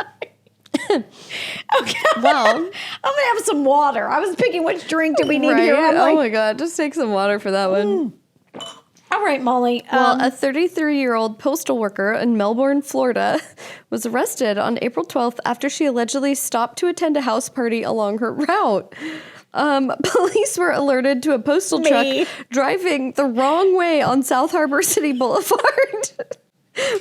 Okay, Well, I'm gonna have some water. I was picking which drink do we need here. I'm oh my God, just take some water for that one. All right, Molly. Well, a 33-year-old postal worker in Melbourne, Florida, was arrested on April 12th after she allegedly stopped to attend a house party along her route. Police were alerted to a postal truck driving the wrong way on South Harbor City Boulevard.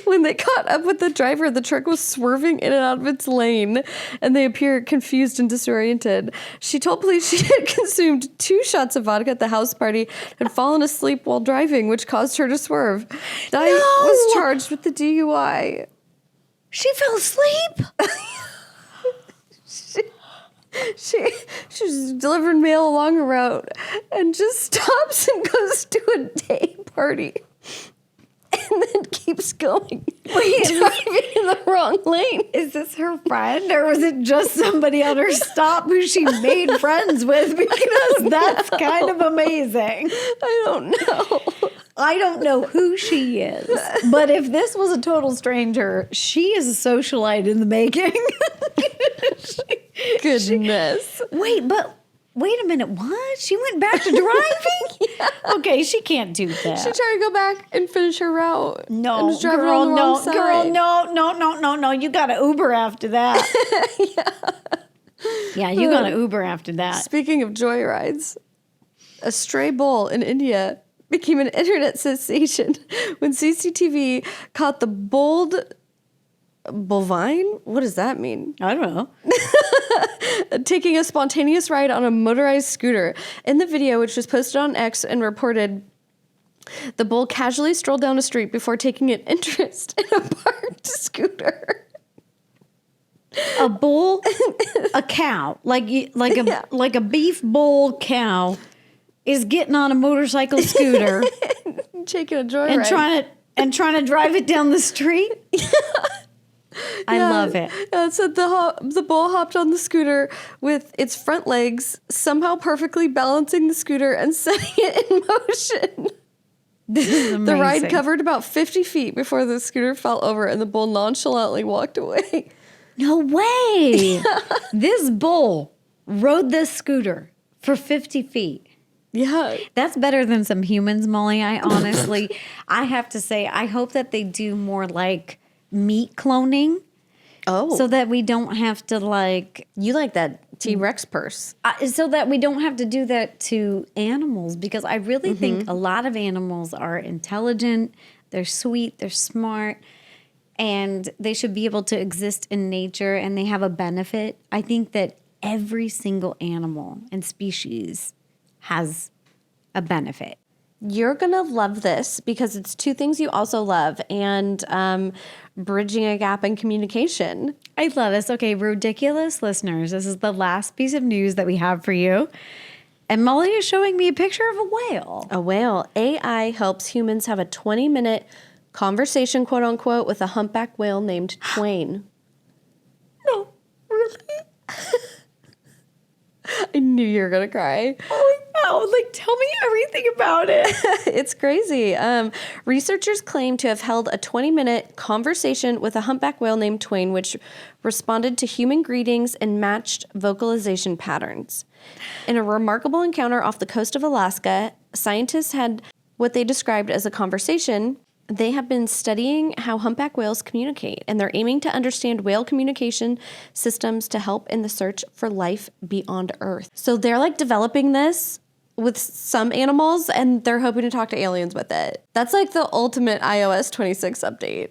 When they caught up with the driver, the truck was swerving in and out of its lane, and they appeared confused and disoriented. She told police she had consumed 2 shots of vodka at the house party and fallen asleep while driving, which caused her to swerve. Dye was charged with the DUI. She fell asleep? She was delivering mail along the route and just stops and goes to a day party. And then keeps going. Wait, driving in the wrong lane. Is this her friend, or was it just somebody on her stop who she made friends with? Because that's kind of amazing. I don't know. I don't know who she is, but if this was a total stranger, she is a socialite in the making. Goodness. Wait a minute, what? She went back to driving? Yeah. Okay, she can't do that. She tried to go back and finish her route. No, and girl, no, no. You got to Uber after that. Yeah, you got to Uber after that. Speaking of joyrides, a stray bull in India became an internet sensation when CCTV caught the bovine? What does that mean? I don't know. Taking a spontaneous ride on a motorized scooter. In the video, which was posted on X and reported, the bull casually strolled down a street before taking an interest in a parked scooter. A bull, a cow, like a beef bull cow, is getting on a motorcycle scooter, taking a joyride, and trying to drive it down the street. I love it. So the bull hopped on the scooter with its front legs, somehow perfectly balancing the scooter and setting it in motion. This is amazing. The ride covered about 50 feet before the scooter fell over and the bull nonchalantly walked away. No way. Yeah. This bull rode this scooter for 50 feet. Yeah. That's better than some humans, Molly. I have to say, I hope that they do more like meat cloning. Oh. So that we don't have to You like that T-Rex purse. So that we don't have to do that to animals, because I really think a lot of animals are intelligent, they're sweet, they're smart, and they should be able to exist in nature and they have a benefit. I think that every single animal and species has a benefit. You're going to love this because it's 2 things you also love, and bridging a gap in communication. I love this. Okay, Rodiculous listeners, this is the last piece of news that we have for you. And Molly is showing me a picture of a whale. A whale. AI helps humans have a 20-minute conversation, quote unquote, with a humpback whale named Twain. No, really? I knew you were going to cry. Oh, no. Tell me everything about it. It's crazy. Researchers claim to have held a 20-minute conversation with a humpback whale named Twain, which responded to human greetings and matched vocalization patterns. In a remarkable encounter off the coast of Alaska, scientists had what they described as a conversation. They have been studying how humpback whales communicate, and they're aiming to understand whale communication systems to help in the search for life beyond Earth. So they're developing this with some animals, and they're hoping to talk to aliens with it. That's the ultimate iOS 26 update.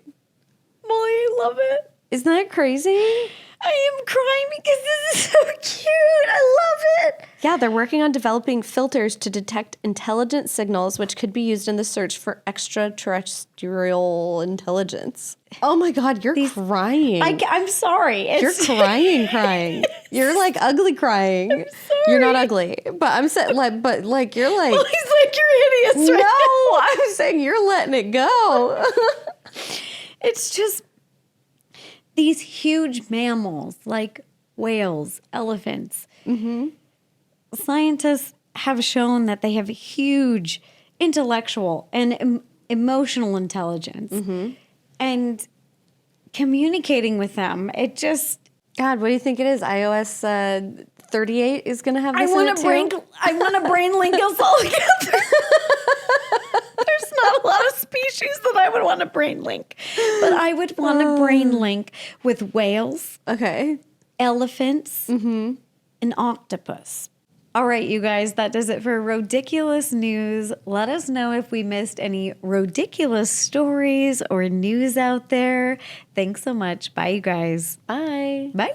Molly, I love it. Isn't that crazy? I am crying because this is so cute. I love it. Yeah, they're working on developing filters to detect intelligent signals, which could be used in the search for extraterrestrial intelligence. Oh my God, you're crying. I'm sorry. You're crying. You're like ugly crying. I'm sorry. You're not ugly, but I'm saying you're like. Well, he's like, you're hideous. Right No, I'm saying you're letting it go. It's just these huge mammals like whales, elephants. Mm-hmm. Scientists have shown that they have huge intellectual and emotional intelligence. Mm-hmm. And communicating with them, it just... God, what do you think it is? iOS 38 is going to have this I want to brain link us all together. There's not a lot of species that I would want to brain link. But I would want to brain link with whales. Okay. Elephants. Mm-hmm. An octopus. All right, you guys, that does it for Rodiculous News. Let us know if we missed any ridiculous stories or news out there. Thanks so much. Bye, you guys. Bye. Bye.